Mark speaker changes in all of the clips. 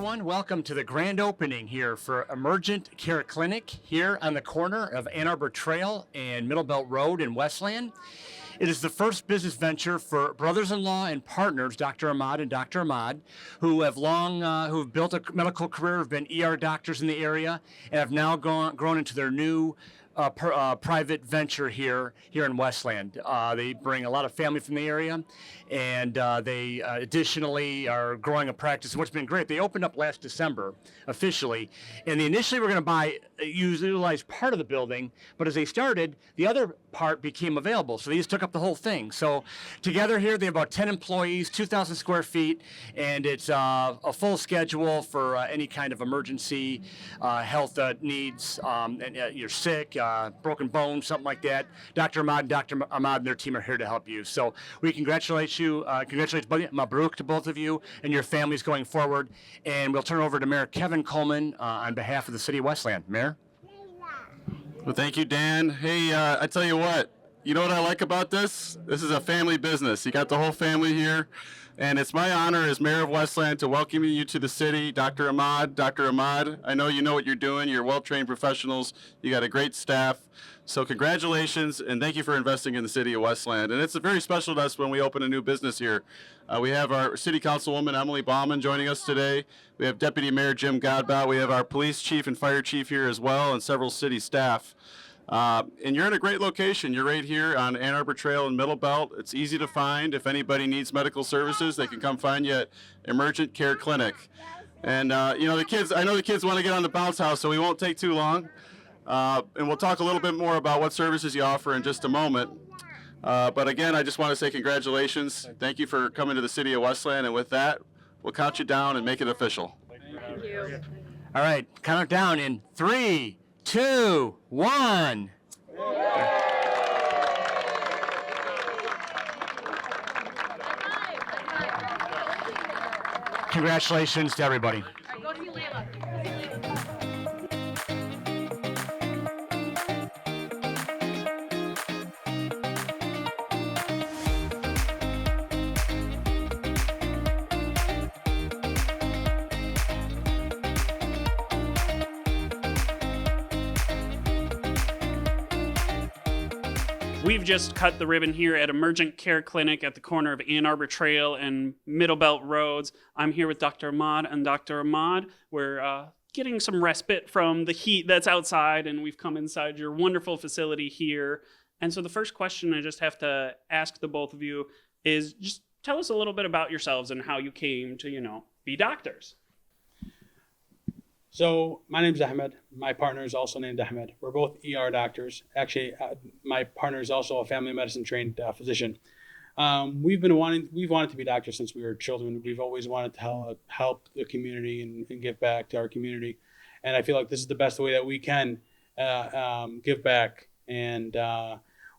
Speaker 1: everyone. Welcome to the grand opening here for EmUrgent Care Clinic here on the corner of Ann Arbor Trail and Middlebelt Road in Westland. It is the first business venture for brothers-in-law and partners, Dr. Ahmad and Dr. Ahmad, who have built a medical career, have been ER doctors in the area, and have now grown into their new private venture here in Westland. They bring a lot of family from the area, and they additionally are growing a practice. And what's been great, they opened up last December officially, and they initially were going to utilize part of the building, but as they started, the other part became available, so they just took up the whole thing. So together here, they have about 10 employees, 2,000 square feet, and it's a full schedule for any kind of emergency health needs. And you're sick, broken bones, something like that. Dr. Ahmad and their team are here to help you. So we congratulate you, Mabruk to both of you and your families going forward. And we'll turn it over to Mayor Kevin Coleman on behalf of the City of Westland. Mayor?
Speaker 2: Well, thank you, Dan. Hey, I tell you what I like about this? This is a family business. You got the whole family here. And it's my honor as Mayor of Westland to welcome you to the city. Dr. Ahmad, I know you know what you're doing. You're well-trained professionals. You got a great staff. So congratulations, and thank you for investing in the city of Westland. And it's very special to us when we open a new business here. We have our City Councilwoman, Emily Baumann, joining us today. We have Deputy Mayor Jim Godbout. We have our police chief and fire chief here as well, and several city staff. And you're in a great location. You're right here on Ann Arbor Trail in Middlebelt. It's easy to find. If anybody needs medical services, they can come find you at EmUrgent Care Clinic. And I know the kids want to get on the bounce house, so we won't take too long. And we'll talk a little bit more about what services you offer in just a moment. But again, I just want to say congratulations. Thank you for coming to the city of Westland. And with that, we'll count you down and make it official.
Speaker 3: Thank you.
Speaker 1: All right, count it down in 3, 2, 1. Congratulations to everybody.
Speaker 3: All right, go to you, Layla.
Speaker 4: We've just cut the ribbon here at EmUrgent Care Clinic at the corner of Ann Arbor Trail and Middlebelt Roads. I'm here with Dr. Ahmad and Dr. Ahmad. We're getting some respite from the heat that's outside, and we've come inside your wonderful facility here. And so the first question I just have to ask the both of you is just tell us a little bit about yourselves and how you came to, be doctors.
Speaker 5: So my name's Ahmed. My partner is also named Ahmed. We're both ER doctors. Actually, my partner is also a family medicine trained physician. We've wanted to be doctors since we were children. We've always wanted to help the community and give back to our community. And I feel like this is the best way that we can give back. And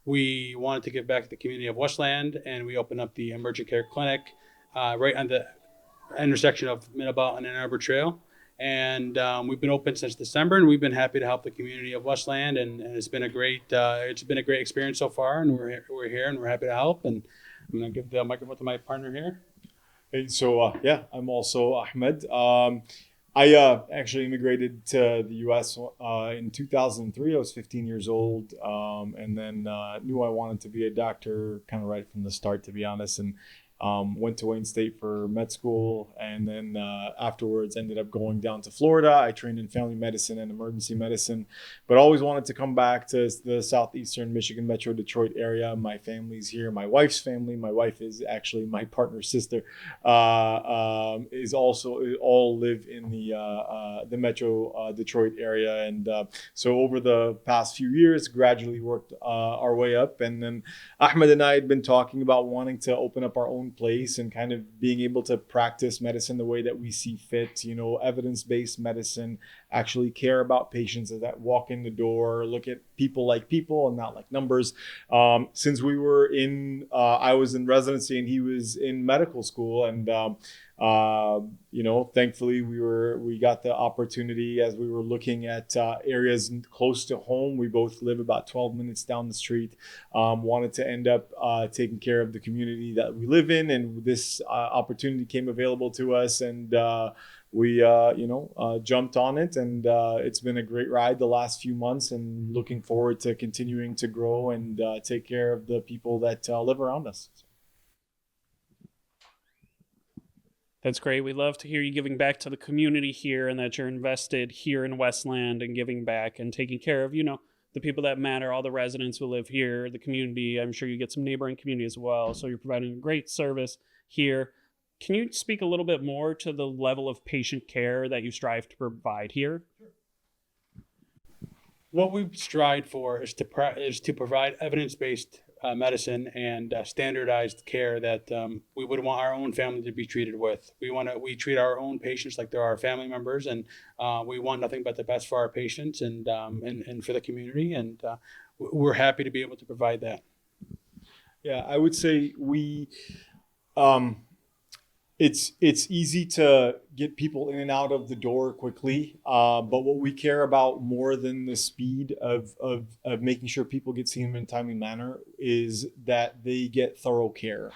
Speaker 5: we wanted to give back to the community of Westland, and we opened up the EmUrgent Care Clinic right on the intersection of Middlebelt and Ann Arbor Trail. And we've been open since December, and we've been happy to help the community of Westland, and it's been a great experience so far, and we're here and we're happy to help. And I'm gonna give the microphone to my partner here.
Speaker 6: Hey, so I'm also Ahmed. I actually immigrated to the U.S. In 2003. I was 15 years old, and then knew I wanted to be a doctor kind of right from the start, to be honest, and went to Wayne State for med school, and then afterwards ended up going down to Florida. I trained in family medicine and emergency medicine, but always wanted to come back to the southeastern Michigan Metro Detroit area. My family's here. My wife's family. My wife is actually my partner's sister. Is also all live in the Metro Detroit area, and so over the past few years, gradually worked our way up. And then Ahmed and I had been talking about wanting to open up our own place and kind of being able to practice medicine the way that we see fit, evidence-based medicine, actually care about patients that walk in the door, look at people like people and not like numbers. Since we were I was in residency and he was in medical school, and thankfully we got the opportunity as we were looking at areas close to home. We both live about 12 minutes down the street. Wanted to end up taking care of the community that we live in, and this opportunity came available to us, and we jumped on it, and it's been a great ride the last few months, and looking forward to continuing to grow and take care of the people that live around us.
Speaker 4: That's great. We love to hear you giving back to the community here, and that you're invested here in Westland and giving back and taking care of, the people that matter, all the residents who live here, the community. I'm sure you get some neighboring community as well. So you're providing great service here. Can you speak a little bit more to the level of patient care that you strive to provide here?
Speaker 5: What we strive for is to provide evidence-based medicine and standardized care that we would want our own family to be treated with. We treat our own patients like they're our family members, and we want nothing but the best for our patients and for the community, and we're happy to be able to provide that.
Speaker 6: Yeah, I would say it's easy to get people in and out of the door quickly, but what we care about more than the speed of making sure people get seen in a timely manner is that they get thorough care.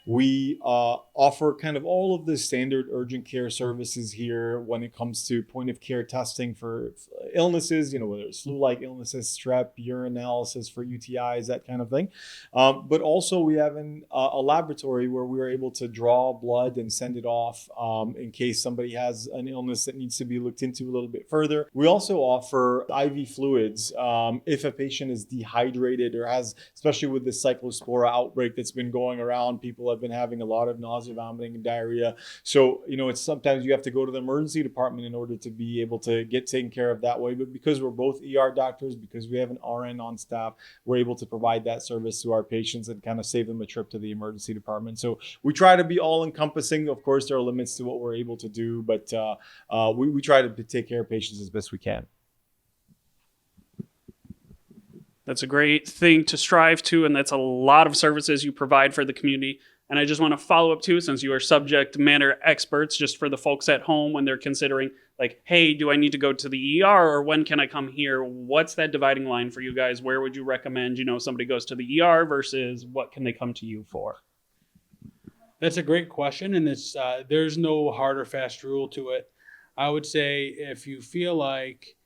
Speaker 6: We offer kind of all of the standard urgent care services here when it comes to point of care testing for illnesses, whether it's flu-like illnesses, strep, urine analysis for UTIs, that kind of thing. But also we have a laboratory where we are able to draw blood and send it off in case somebody has an illness that needs to be looked into a little bit further. We also offer IV fluids if a patient is dehydrated or has, especially with this cyclospora outbreak that's been going around, people have been having a lot of nausea, vomiting, and diarrhea. So, it's sometimes you have to go to the emergency department in order to be able to get taken care of that way. But because we're both ER doctors, because we have an RN on staff, we're able to provide that service to our patients and kind of save them a trip to the emergency department. So we try to be all encompassing. Of course, there are limits to what we're able to do, but we try to take care of patients as best we can.
Speaker 4: That's a great thing to strive to, and that's a lot of services you provide for the community. And I just want to follow up too, since you are subject matter experts, just for the folks at home when they're considering, like, hey, do I need to go to the ER or when can I come here? What's that dividing line for you guys? Where would you recommend, somebody goes to the ER versus what can they come to you for?
Speaker 5: That's a great question, and it's there's no hard or fast rule to it. I would say if you feel like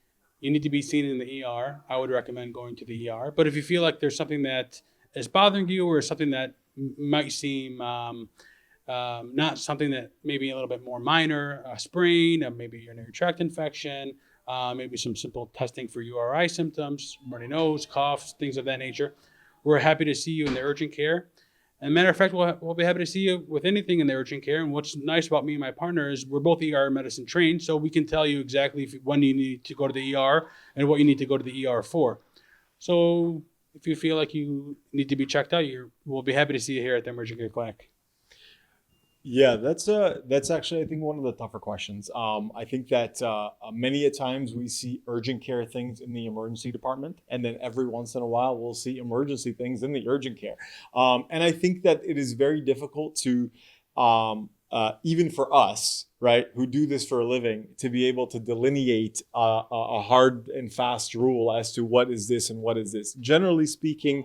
Speaker 5: you need to be seen in the ER, I would recommend going to the ER. But if you feel like there's something that is bothering you or something that might seem not something that maybe a little bit more minor, a sprain, maybe urinary tract infection, maybe some simple testing for URI symptoms, runny nose, coughs, things of that nature, we're happy to see you in the urgent care. And matter of fact, we'll be happy to see you with anything in the urgent care. And what's nice about me and my partner is we're both ER medicine trained, so we can tell you exactly when you need to go to the ER and what you need to go to the ER for. So if you feel like you need to be checked out, we'll be happy to see you here at the Emergent Care Clinic.
Speaker 6: Yeah, that's actually, I think, one of the tougher questions. I think that many a times we see urgent care things in the emergency department, and then every once in a while we'll see emergency things in the urgent care. And I think that it is very difficult to, even for us, right, who do this for a living, to be able to delineate a hard and fast rule as to what is this and what is this. Generally speaking,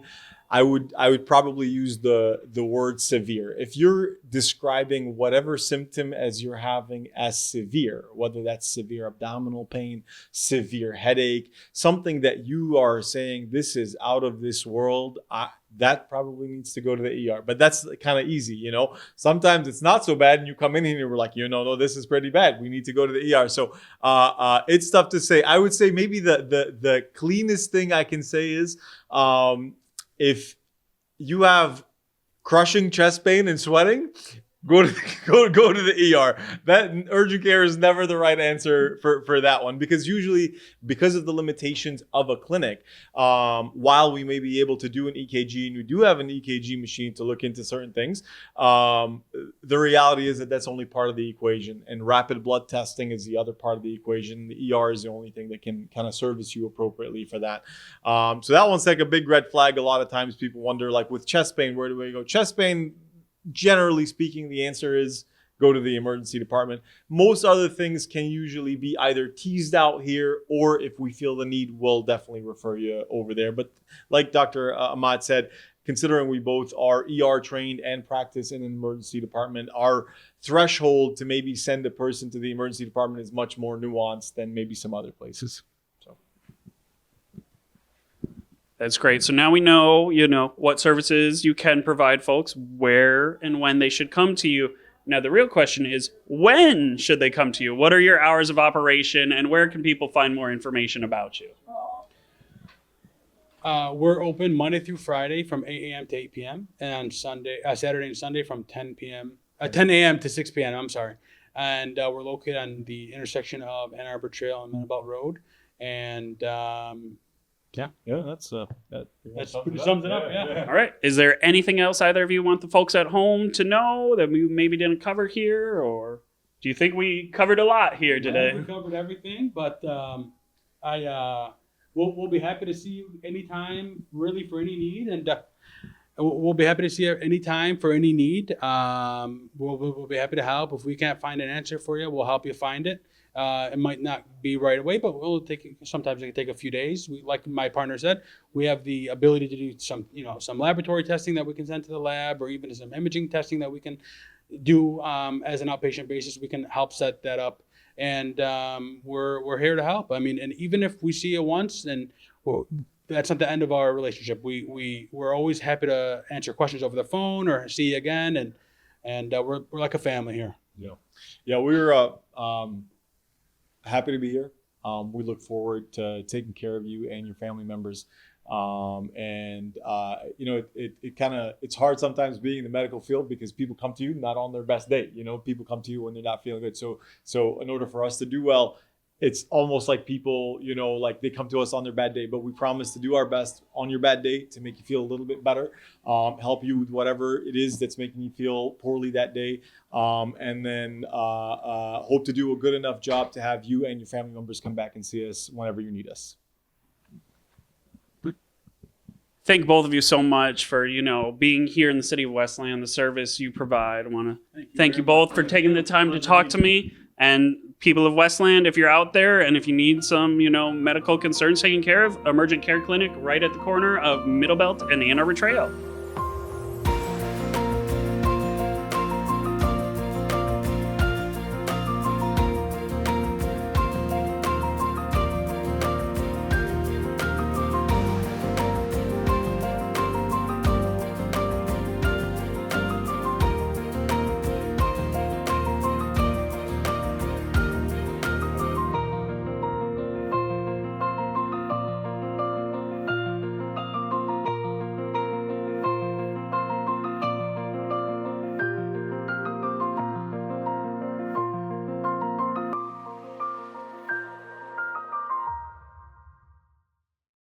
Speaker 6: I would probably use the word severe. If you're describing whatever symptom as you're having as severe, whether that's severe abdominal pain, severe headache, something that you are saying this is out of this world, that probably needs to go to the ER. But that's kind of easy, Sometimes it's not so bad and you come in here and we're like, no, this is pretty bad. We need to go to the ER. So it's tough to say. I would say maybe the cleanest thing I can say is if you have crushing chest pain and sweating, go to the ER. That urgent care is never the right answer for that one, because usually, because of the limitations of a clinic, while we may be able to do an EKG, and we do have an EKG machine to look into certain things, the reality is that that's only part of the equation, and rapid blood testing is the other part of the equation. The ER is the only thing that can kind of service you appropriately for that. So that one's like a big red flag. A lot of times people wonder, like with chest pain, where do we go? Chest pain, generally speaking, the answer is go to the emergency department. Most other things can usually be either teased out here, or if we feel the need, we'll definitely refer you over there. But like Dr. Ahmad said, considering we both are ER trained and practice in an emergency department, our threshold to maybe send a person to the emergency department is much more nuanced than maybe some other places. So.
Speaker 4: That's great. So now we know, what services you can provide folks, where and when they should come to you. Now, the real question is, when should they come to you? What are your hours of operation, and where can people find more information about you?
Speaker 5: We're open Monday through Friday from 8 a.m. to 8 p.m. and Saturday and Sunday from 10 a.m. to 6 p.m. I'm sorry. And we're located on the intersection of Ann Arbor Trail and Middlebelt Road. And
Speaker 6: Yeah, that's
Speaker 5: pretty sums it up. Yeah.
Speaker 4: All right. Is there anything else either of you want the folks at home to know that we maybe didn't cover here, or do you think we covered a lot here today?
Speaker 5: We covered everything, but we'll be happy to see you anytime, really, for any need, and we'll be happy to see you anytime for any need. We'll be happy to help. If we can't find an answer for you, we'll help you find it. It might not be right away, but sometimes it can take a few days. Like my partner said, we have the ability to do some laboratory testing that we can send to the lab, or even some imaging testing that we can do as an outpatient basis. We can help set that up, and we're here to help. I mean, and even if we see you once, and that's not the end of our relationship. We're always happy to answer questions over the phone or see you again, and we're like a family here.
Speaker 6: Yeah, we're happy to be here. We look forward to taking care of you and your family members. It's hard sometimes being in the medical field because people come to you not on their best day. People come to you when they're not feeling good. So in order for us to do well, it's almost like people, like they come to us on their bad day, but we promise to do our best on your bad day to make you feel a little bit better, help you with whatever it is that's making you feel poorly that day, and then hope to do a good enough job to have you and your family members come back and see us whenever you need us.
Speaker 4: Thank both of you so much for, being here in the City of Westland, the service you provide. I want to thank you both for taking the time to talk to me. And people of Westland, if you're out there and if you need some, medical concerns taken care of, EmUrgent Care Clinic right at the corner of Middlebelt and Ann Arbor Trail.